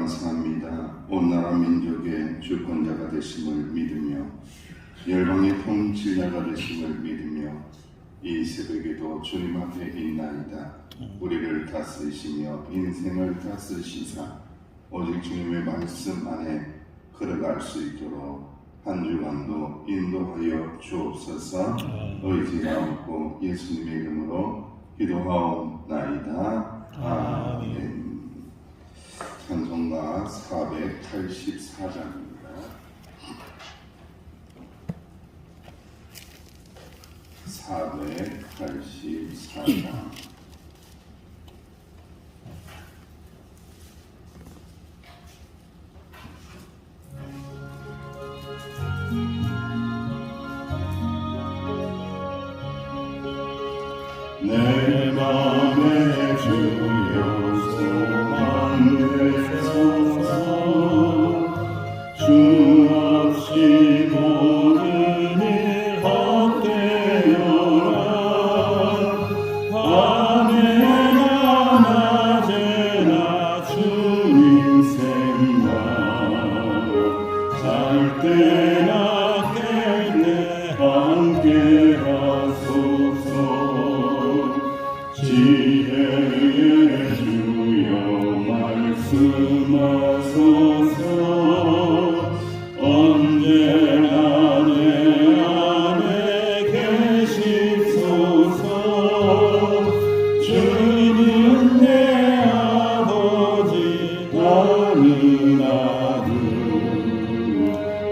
감사합니다. 온 나라 민족의 주권자가 되심을 믿으며 열방의 통치자가 되심을 믿으며 이 새벽에도 주님 앞에 있나이다. 우리를 다스리시며 인생을 다스리시사 오직 주님의 말씀 안에 걸어갈 수 있도록 한 주간도 인도하여 주옵소서. 의지하옵고 예수님의 이름으로 기도하옵나이다. 아멘. 찬송가 484장입니다. 내 맘에 주여 소망되소서. 주 없이 모든 일 헛되어라. 밤에나 낮에나 주님 생각, 잘 때나 깰 때 함께 하소서. 지혜의 주여 말씀하소서. 언제나 내 안에 계시소서. 주는 내 아버지 나는 아들.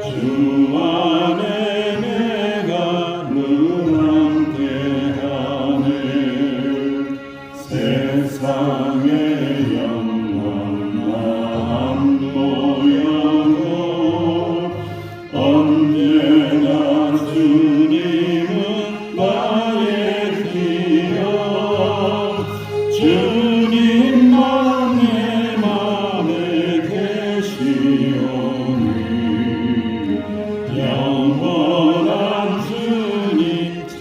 주 안에 내가 늘 함께하네. 세상의 영광 안 보여도 언제나 주님은 나의 기억. 주님만 내 맘에 계시오니 영원한 주님 참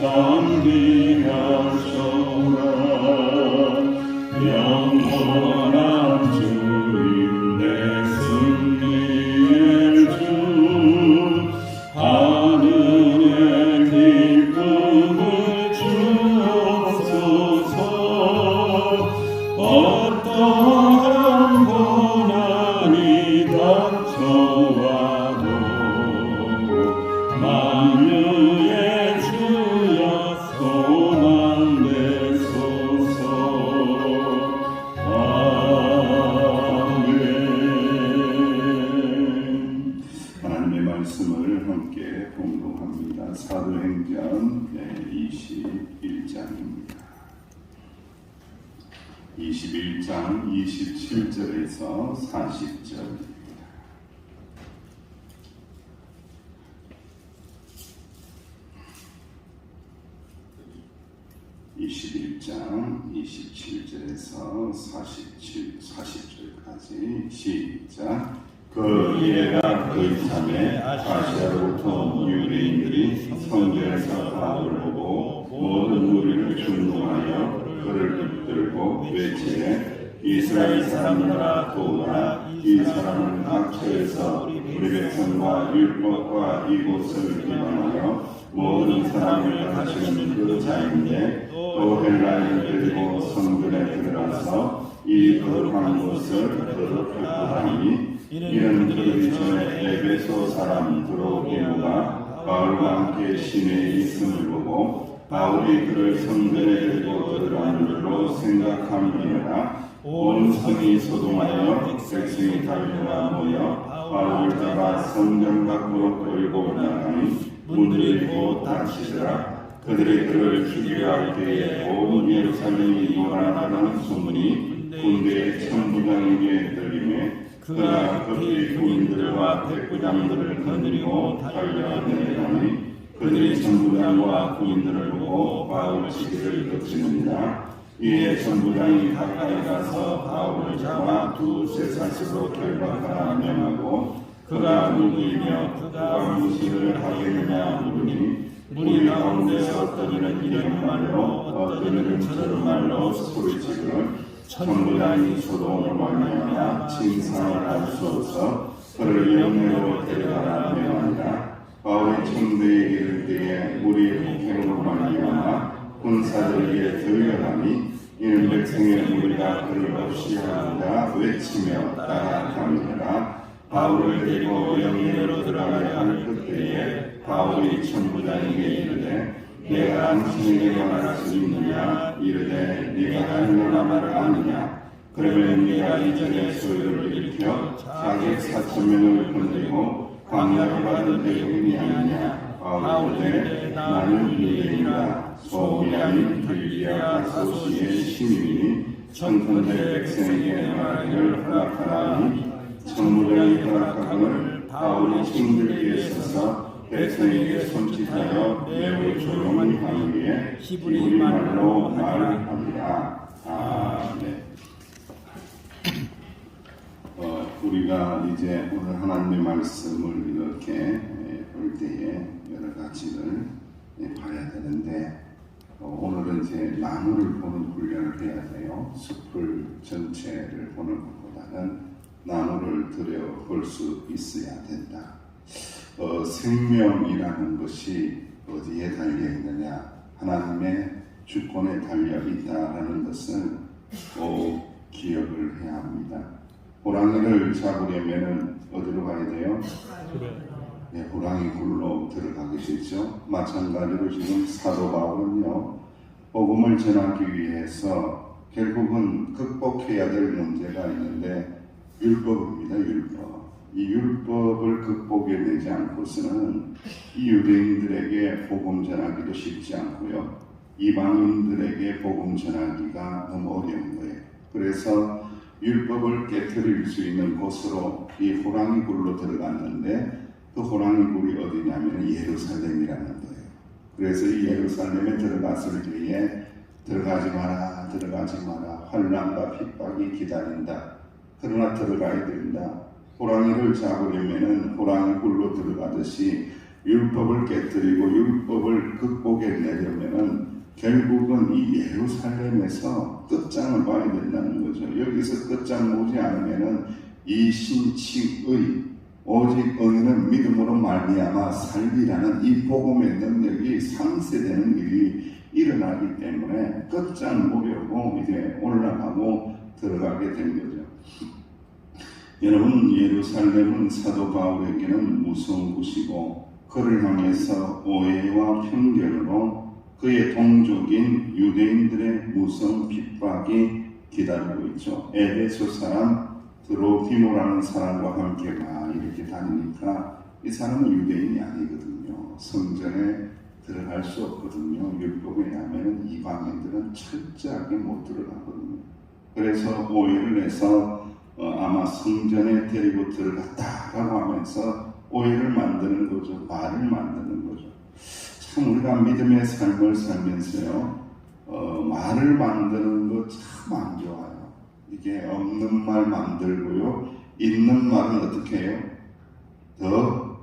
귀하소서. 영원한 주님 내 승리의 주. 하늘의 기쁨을 주옵소서. 어떠한 고난이 닥쳐와도 만유의 주여 소망되소서. 하나님의 말씀을 함께 공동합니다. 사도행전 21장입니다. 21장 27절에서 40절입니다. 21장 27절에서 40절까지 시작. 그 예가 거의 참에 아시아로부터 유대인들이 성전에서 바울을 보고 모든 무리를 충동하여 그를 붙들고 외치되 이스라엘 사람들아 도우라. 이 사람은 각처에서 우리 백성과 율법과 이곳을 비방하여 모든 사람을 다스리는 그 자인데 또 헬라인을 데리고 성전에 들어가서 이 거룩한 곳을 더럽혔다니. 이는 그러기 전에 에베소 사람 드로게모가 바울과 함께 시내에 있음을 보고 바울이 그를 성전에 데리고 들어가는 줄로 생각함이니라. 온 성이 소동하여 백성이 달려가 모여 바울을 잡아 성전 밖으로 끌고 나가니 문들이 곧 닫히더라. 그들이 그를 죽이려 할 때에 온 예루살렘이 요란하다는 소문이 군대의 천부장에게 들리매 그가 급히 군인들과 백부장들을 거느리고 달려내려가니 그들이 천부장과 군인들을 보고 바울 치기를 그치는다. 이에 천부장이 가까이 가서 바울을 잡아 두세 사시로 결박하라 명하고 그가 누구이며 그가 무슨 일을 하겠느냐 물으니 무리 가운데서 어떤 이는 이런 말로 어떤 이는 저런 말로 소리치기를 천부장이 소돔을 말미암아 진상을 알 수 없어 그를 영내로 데려가라 명하니라. 바울이 청대에 이를 때에 우리의 폭행으로 말미암아 군사들에게 들려가니 이는 백성의 무리가 그를 없이 하는가 외치며 따라가니라. 바울을 데리고 영내로 들어가려 할 그때에 바울이 천부장에게 이르되 내가 당신에게 말할 수 있느냐? 이르되 네가 하늘나라 말을 아느냐? 그러면 네가 이전에 소유를 일으켜 자객 4,000명을 건드리고 광야로 받은 대국인이 아니냐? 바울이 나는 유대인이라 소음이 아닌 빌리아 가소시의 시민이니 천군대 백성에게 말하기를 허락하라 하니 천부장이 허락하거늘 바울이 침들기에 서서 백성에게 손짓하여 매우 조용한 향기에 히브리 말로 말합니다. 아멘. 우리가 이제 오늘 하나님의 말씀을 이렇게 볼 때에 여러 가지를 봐야 되는데 오늘은 이제 나무를 보는 훈련을 해야 돼요. 숲을 전체를 보는 것보다는 나무를 들여볼 수 있어야 된다. 생명이라는 것이 어디에 달려 있느냐? 하나님의 주권에 달려 있다라는 것을 꼭 기억을 해야 합니다. 호랑이를 잡으려면 어디로 가야 돼요? 네, 호랑이 굴로 들어가게 되죠. 마찬가지로 지금 사도 바울은요, 복음을 전하기 위해서 결국은 극복해야 될 문제가 있는데 율법입니다. 율법. 이 율법을 극복해내지 않고서는 이 유대인들에게 복음 전하기도 쉽지 않고요. 이방인들에게 복음 전하기가 너무 어려운 거예요. 그래서 율법을 깨뜨릴 수 있는 곳으로 이 호랑이 굴로 들어갔는데 그 호랑이 굴이 어디냐면 예루살렘이라는 거예요. 그래서 이 예루살렘에 들어갔을 때에 들어가지 마라, 들어가지 마라, 환난과 핍박이 기다린다. 그러나 들어가야 된다. 호랑이를 잡으려면은 호랑이 굴로 들어가듯이 율법을 깨뜨리고 율법을 극복해내려면은 결국은 이 예루살렘에서 끝장을 봐야 된다는 거죠. 여기서 끝장 보지 않으면은 이 신칭의 오직 의는 믿음으로 말미암아 살리라는 이 복음의 능력이 상쇄되는 일이 일어나기 때문에 끝장 보려고 이제 올라가고 들어가게 된 거죠. 여러분, 예루살렘은 사도 바울에게는 무서운 곳이고 그를 향해서 오해와 편견으로 그의 동족인 유대인들의 무서운 핍박이 기다리고 있죠. 에베소 사람 드로피모라는 사람과 함께 막 이렇게 다니니까 이 사람은 유대인이 아니거든요. 성전에 들어갈 수 없거든요. 율법에 의하면 이방인들은 철저하게 못 들어가거든요. 그래서 오해를 해서 아마 성전에 데리고 들어갔다라고 하면서 오해를 만드는 거죠. 말을 만드는 거죠. 참 우리가 믿음의 삶을 살면서요, 말을 만드는 거 참 안 좋아요. 이게 없는 말 만들고요, 있는 말은 어떻게 해요? 더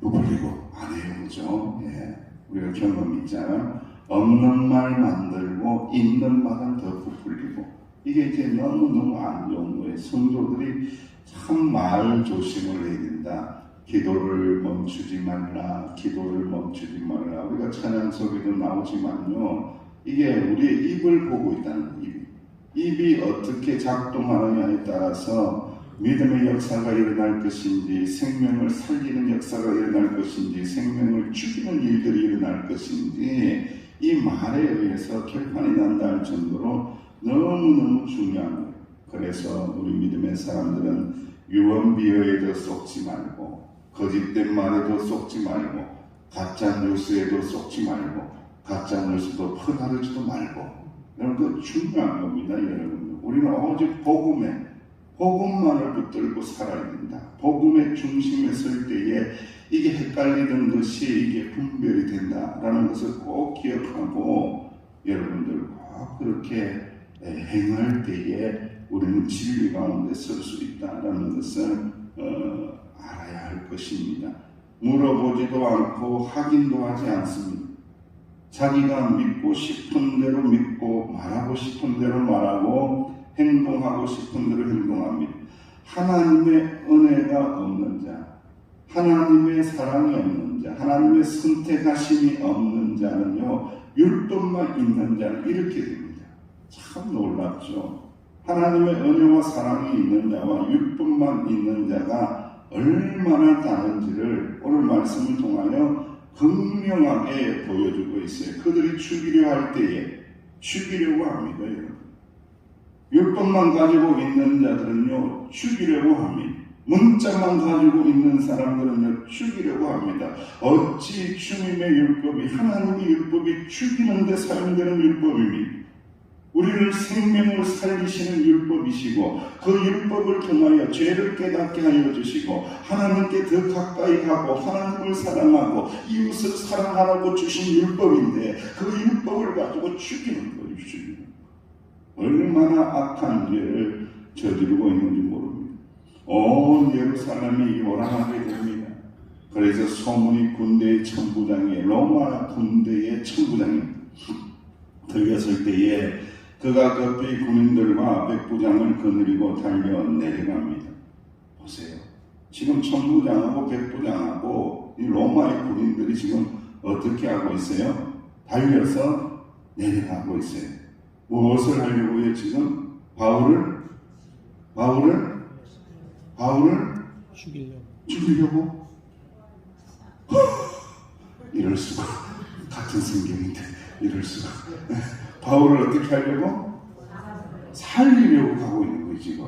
부풀리고 안 해요, 그죠? 예, 우리가 경험 있잖아요. 없는 말 만들고 있는 말은 더 부풀리고 이게 이제 너무너무 안 좋은 거예요. 성도들이 참 말 조심을 해야 된다. 기도를 멈추지 말라, 기도를 멈추지 말라. 우리가 찬양 속에도 나오지만요, 이게 우리의 입을 보고 있다는 거예요. 입이 어떻게 작동하느냐에 따라서 믿음의 역사가 일어날 것인지, 생명을 살리는 역사가 일어날 것인지, 생명을 죽이는 일들이 일어날 것인지, 이 말에 의해서 결판이 난다 할 정도로 너무너무 중요한 거예요. 그래서 우리 믿음의 사람들은 유언비어에도 속지 말고, 거짓된 말에도 속지 말고, 가짜 뉴스에도 속지 말고, 가짜 뉴스도 퍼나르지도 말고. 여러분, 그 중요한 겁니다, 여러분. 우리는 오직 복음만을 붙들고 살아야 된다. 복음의 중심에 설 때에 이게 헷갈리던 것이 이게 분별이 된다라는 것을 꼭 기억하고 여러분들 꼭 그렇게 행할 때에 우리는 진리 가운데 설 수 있다라는 것을 알아야 할 것입니다. 물어보지도 않고 확인도 하지 않습니다. 자기가 믿고 싶은 대로 믿고 말하고 싶은 대로 말하고 행동하고 싶은 대로 행동합니다. 하나님의 은혜가 없는 자, 하나님의 사랑이 없는 자, 하나님의 선택하심이 없는 자는요, 율법만 있는 자는 이렇게 됩니다. 참 놀랍죠. 하나님의 은혜와 사랑이 있는 자와 율법만 있는 자가 얼마나 다른지를 오늘 말씀을 통하여 극명하게 보여주고 있어요. 그들이 죽이려 할 때에 죽이려고 합니다. 여러분. 율법만 가지고 있는 자들은요, 죽이려고 합니다. 문자만 가지고 있는 사람들은요, 죽이려고 합니다. 어찌 주님의 율법이, 하나님의 율법이 죽이는데 사용되는 율법입니다. 우리를 생명을 살리시는 율법이시고 그 율법을 통하여 죄를 깨닫게 하여 주시고 하나님께 더 가까이 가고 하나님을 사랑하고 이웃을 사랑하라고 주신 율법인데 그 율법을 가지고 죽이는 거예요. 죽이는 거. 얼마나 악한 죄를 저지르고 있는지 모릅니다. 온 예루살렘이 요란하게 됩니다. 그래서 소문이 군대의 천부장이 로마 군대의 천부장이 들렸을 때에 그가 급히 군인들과 백부장을 거느리고 달려 내려갑니다. 보세요. 지금 천부장하고 백부장하고 이 로마의 군인들이 지금 어떻게 하고 있어요? 달려서 내려가고 있어요. 무엇을 하려고 해요? 지금 바울을 죽이려고? 이럴 수가. 같은 성경인데 이럴 수가. 바울을 어떻게 하려고? 살리려고 가고 있는 거지 지금.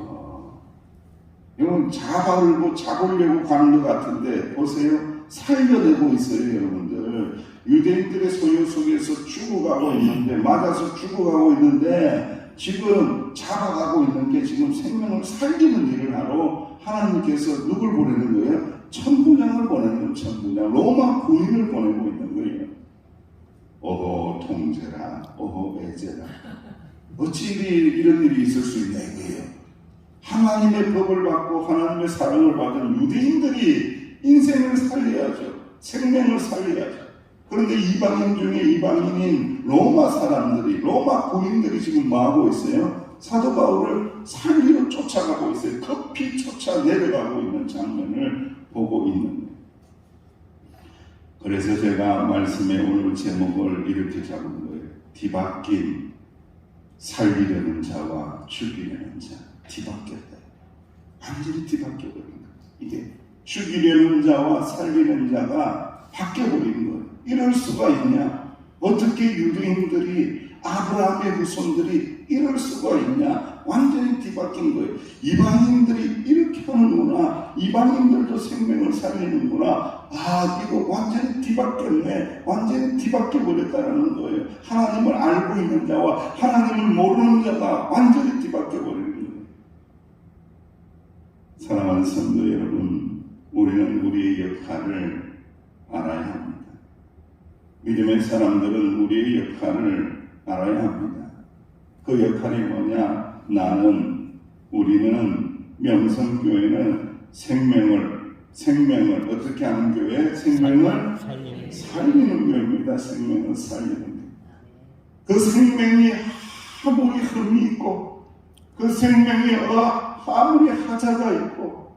이건 잡으려고 가는 것 같은데 보세요. 살려내고 있어요. 여러분들. 유대인들의 소유 속에서 죽어가고 있는데, 맞아서 죽어가고 있는데 지금 잡아가고 있는 게 지금 생명을 살리는 일을 하러 하나님께서 누굴 보내는 거예요? 천부장을 보내는 거예요. 천부장. 로마 군인을 보내고 있는 거예요. 오호 통제라, 오호 애제라. 어찌 이런 일이 있을 수 있냐 이거예요. 하나님의 법을 받고 하나님의 사랑을 받은 유대인들이 인생을 살려야죠. 생명을 살려야죠. 그런데 이방인 중에 이방인인 로마 사람들이, 로마 군인들이 지금 뭐하고 있어요? 사도 바울을 살리러 쫓아가고 있어요. 급히 쫓아 내려가고 있는 장면을 보고 있는 거예요. 그래서 제가 말씀의 오늘 제목을 이렇게 잡은 거예요. 뒤바뀐 살리려는 자와 죽이려는 자. 뒤바뀌었다. 완전히 뒤바뀌어버린 거예요. 이게 죽이려는 자와 살리는 자가 바뀌어버린 거예요. 이럴 수가 있냐? 어떻게 유대인들이, 아브라함의 후손들이 이럴 수가 있냐? 완전히 뒤바뀐 거예요. 이방인들이 이렇게 하는구나. 이방인들도 생명을 살리는구나. 아, 이거 완전히 뒤바뀌었네. 완전히 뒤바뀌어버렸다는 거예요. 하나님을 알고 있는 자와 하나님을 모르는 자가 완전히 뒤바뀌어버리는 거예요. 사랑하는 성도 여러분, 우리는 우리의 역할을 알아야 합니다. 믿음의 사람들은 우리의 역할을 알아야 합니다. 그 역할이 뭐냐? 우리는 명성교회는 생명을 어떻게 하는 교회? 생명을 살리는 교회입니다. 생명을 살리는 교회. 그 생명이 아무리 흠이 있고, 그 생명이 아무리 하자가 있고,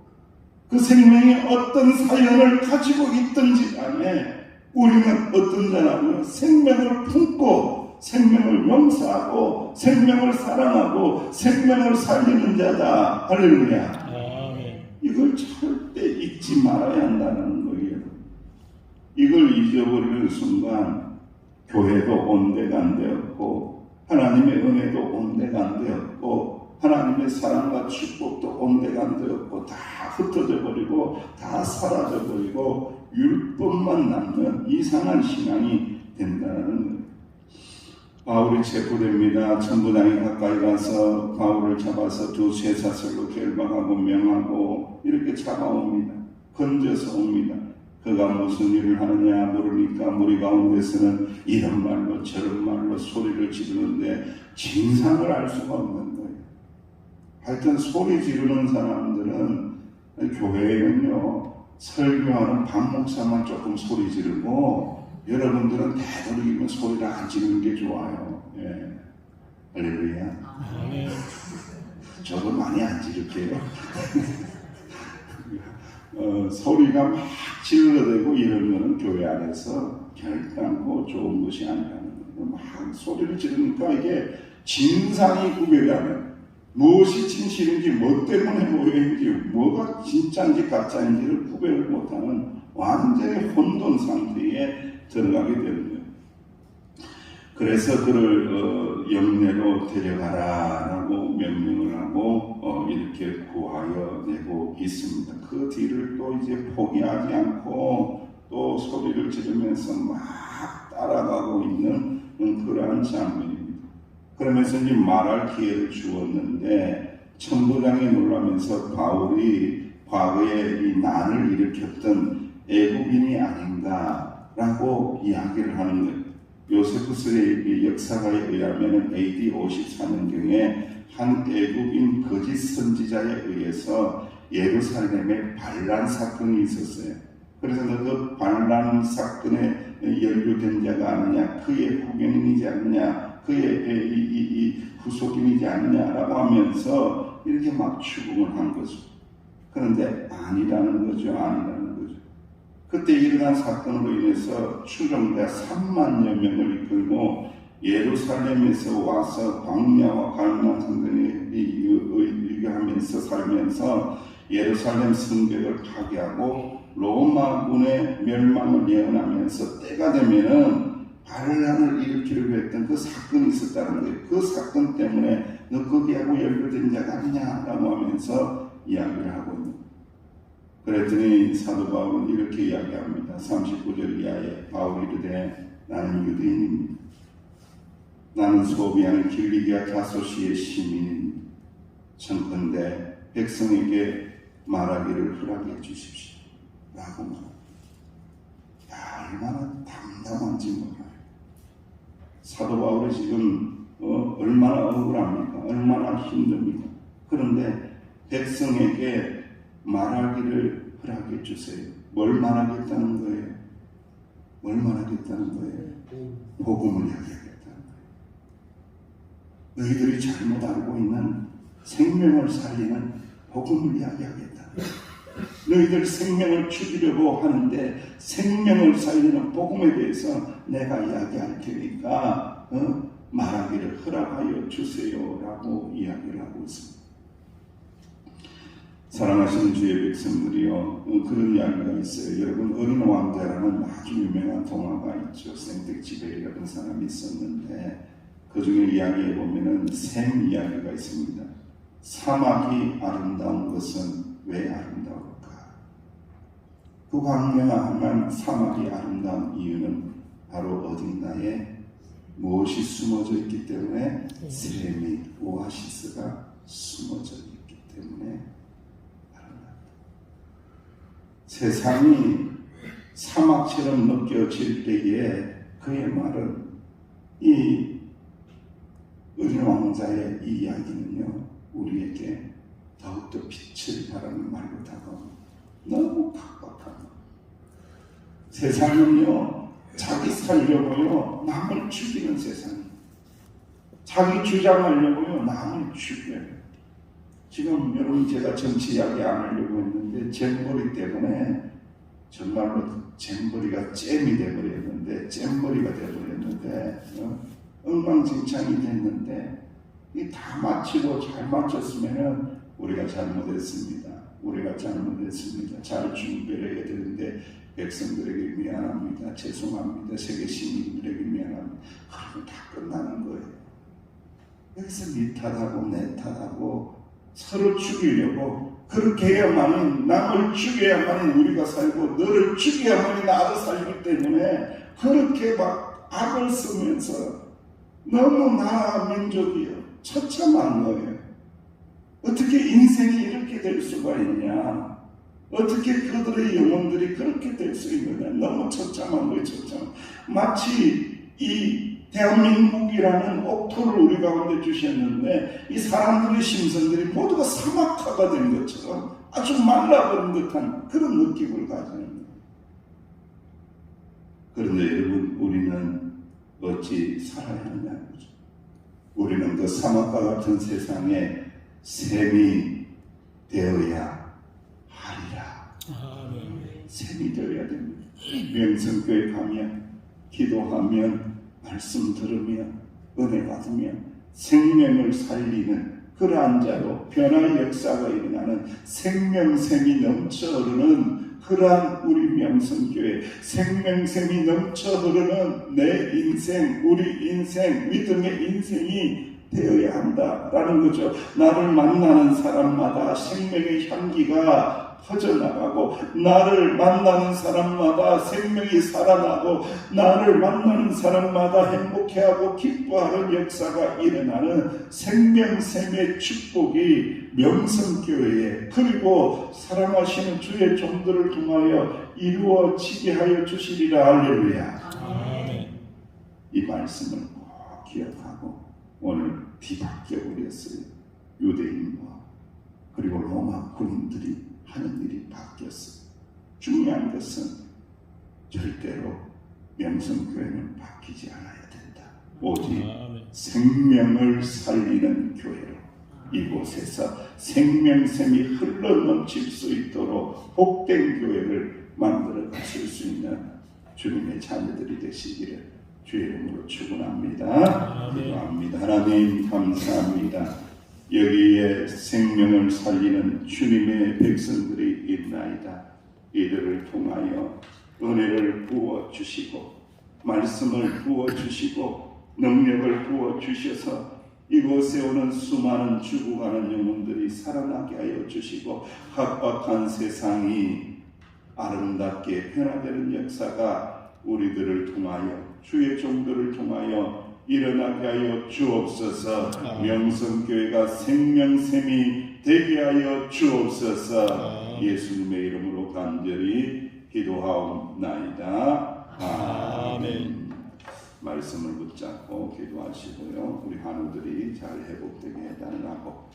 그 생명이 어떤 사연을 가지고 있든지 간에 우리는 어떤 자라고요? 생명을 품고 생명을 용서하고 생명을 사랑하고 생명을 살리는 자다. 할렐루야. 이걸 절대 잊지 말아야 한다는 거예요. 이걸 잊어버리는 순간 교회도 온데가 안 되었고 하나님의 은혜도 온데가 안 되었고 하나님의 사랑과 축복도 온데가 안 되었고 다 흩어져 버리고 다 사라져 버리고 율법만 남는 이상한 신앙이 된다는 거예요. 바울이 체포됩니다. 천부장이 가까이 가서 바울을 잡아서 두 쇠사슬로 결박하고 명하고 이렇게 잡아옵니다. 건져서 옵니다. 그가 무슨 일을 하느냐 모르니까 무리 가운데서는 이런 말로 저런 말로 소리를 지르는데 진상을 알 수가 없는 거예요. 하여튼 소리 지르는 사람들은 교회에는요 설교하는 반 목사만 조금 소리 지르고 여러분들은 되도록이면 소리를 안 지르는 게 좋아요. 예. 할렐루야. 아멘. 저도 많이 안 지를게요. 소리가 막 질러대고 이런 거는 교회 안에서 결단코 좋은 것이 아니라는 거예요. 막 소리를 지르니까 이게 진상이 구별이 안 돼요. 무엇이 진실인지, 뭐 때문에 오해인지, 뭐가 진짜인지 가짜인지를 구별을 못하는 완전히 혼돈 상태에 들어가게 되는 거예요. 그래서 그를 영내로 데려가라라고 명령을 하고 이렇게 구하여 내고 있습니다. 그 뒤를 또 이제 포기하지 않고 또 소리를 지르면서 막 따라가고 있는 그러한 장면입니다. 그러면서 이제 말할 기회를 주었는데 천부장이 놀라면서 바울이 과거에 이 난을 일으켰던 애국인이 아닌가라고 이야기를 하는 거예요. 요세푸스의 역사가에 의하면 AD 54년경에 한 애국인 거짓 선지자에 의해서 예루살렘에 반란 사건이 있었어요. 그래서 그 반란 사건에 연루된 자가 아니냐, 그의 후견인이지 않느냐, 그의 이 후속인이지 않느냐라고 하면서 이렇게 막 추궁을 한 거죠. 그런데 아니라는 거죠. 그때 일어난 사건으로 인해서 추종자 3만여 명을 이끌고 예루살렘에서 와서 광야와 갈망산들에 유교하면서 살면서 예루살렘 성벽을 파괴하고 로마군의 멸망을 예언하면서 때가 되면은 반란을 일으키려고 했던 그 사건이 있었다는 거예요. 그 사건 때문에 너 거기하고 연루된 자가 아니냐라고 하면서 이야기를 하고 있는 거예요. 그랬더니 사도 바울은 이렇게 이야기합니다. 39절 이하에 바울이 이르되 나는 유대인입니다. 나는 소비하는 길리기아 다소시의 시민인 청컨대 백성에게 말하기를 허락해 주십시오 라고 말합니다. 얼마나 담담한지 몰라요. 사도 바울이 지금 얼마나 억울합니까? 얼마나 힘듭니까? 그런데 백성에게 말하기를 허락해 주세요. 뭘 말하겠다는 거예요? 뭘 말하겠다는 거예요? 복음을 이야기하겠다는 거예요. 너희들이 잘못 알고 있는 생명을 살리는 복음을 이야기하겠다. 너희들 생명을 죽이려고 하는데 생명을 살리는 복음에 대해서 내가 이야기할 테니까 말하기를 허락하여 주세요라고 이야기를 하고 있습니다. 사랑하시는 주의 백성들이요, 그런 이야기가 있어요. 여러분, 어린 왕자라는 아주 유명한 동화가 있죠. 생텍쥐베리라는 사람이 있었는데 그 중에 이야기해 보면은 샘 이야기가 있습니다. 사막이 아름다운 것은 왜 아름다울까? 그 광명한 사막이 아름다운 이유는 바로 어딘가에 무엇이 숨어져 있기 때문에 샘이, 오아시스가 숨어져 있기 때문에 세상이 사막처럼 느껴질 때에 그의 말은 이 어린 왕자의 이 이야기는요 우리에게 더욱더 빛을 발하는 말로 다가옵니다. 너무 팍팍한 세상은요 자기 살려고요 남을 죽이는 세상이에요. 자기 주장하려고요 남을 죽여요. 지금 여러분 제가 정치 이야기 안 하려고 했는데 잼버리 때문에 정말로 잼버리가 잼이 돼버렸는데 잼버리가 돼버렸는데 엉망진창이 됐는데 이 다 마치고 잘 마쳤으면은 우리가 잘못했습니다. 잘 준비를 해야 되는데 백성들에게 미안합니다. 죄송합니다. 세계 시민들에게 미안합니다. 그러면 다 끝나는 거예요. 여기서 네 탓하고 내 탓하고 서로 죽이려고 그렇게 해야만은 남을 죽여야만은 우리가 살고 너를 죽여야만이 나를 살기 때문에 그렇게 막 악을 쓰면서 너무 나라 민족이요 처참한 거예요. 어떻게 인생이 이렇게 될 수가 있냐? 어떻게 그들의 영혼들이 그렇게 될 수 있느냐? 너무 처참한 거예요. 마치 이 대한민국이라는 옥토를 우리 가운데 주셨는데 이 사람들의 심성들이 모두가 사막화가 된 것처럼 아주 말라버린 듯한 그런 느낌을 가지는 거예요. 그런데 여러분, 우리는 어찌 살아야 하냐고죠. 우리는 그 사막과 같은 세상에 샘이 되어야 하리라. 샘이 되어야 됩니다. 명성교회 가면, 기도하면, 말씀 들으면, 은혜 받으면 생명을 살리는 그러한 자로 변화의 역사가 일어나는 생명샘이 넘쳐 흐르는 그러한 우리 명성교회, 생명샘이 넘쳐 흐르는 내 인생, 우리 인생, 믿음의 인생이 되어야 한다라는 거죠. 나를 만나는 사람마다 생명의 향기가 퍼져나가고, 나를 만나는 사람마다 생명이 살아나고, 나를 만나는 사람마다 행복해하고 기뻐하는 역사가 일어나는 생명샘의 축복이 명성교회에, 그리고 사랑하시는 주의 종들을 통하여 이루어지게 하여 주시리라. 할렐루야. 이 말씀을 꼭 기억하고 오늘 뒤바뀌어 버렸어요. 유대인과 그리고 로마 군인들이 하는 일이 바뀌었어요. 중요한 것은 절대로 명성교회는 바뀌지 않아야 된다. 오직 생명을 살리는 교회로 이곳에서 생명샘이 흘러넘칠 수 있도록 복된 교회를 만들어 가실 수 있는 주님의 자녀들이 되시기를 주의 이름으로 축원합니다. 기도합니다. 하나님 감사합니다. 여기에 생명을 살리는 주님의 백성들이 있나이다. 이들을 통하여 은혜를 부어주시고 말씀을 부어주시고 능력을 부어주셔서 이곳에 오는 수많은 죽어가는 영혼들이 살아나게 하여 주시고 각박한 세상이 아름답게 변화되는 역사가 우리들을 통하여 주의 종들을 통하여 일어나게 하여 주옵소서. 명성교회가 생명샘이 되게 하여 주옵소서. 예수님의 이름으로 간절히 기도하옵나이다. 아멘. 말씀을 붙잡고 기도하시고요. 우리 한우들이 잘 회복되게 해달라고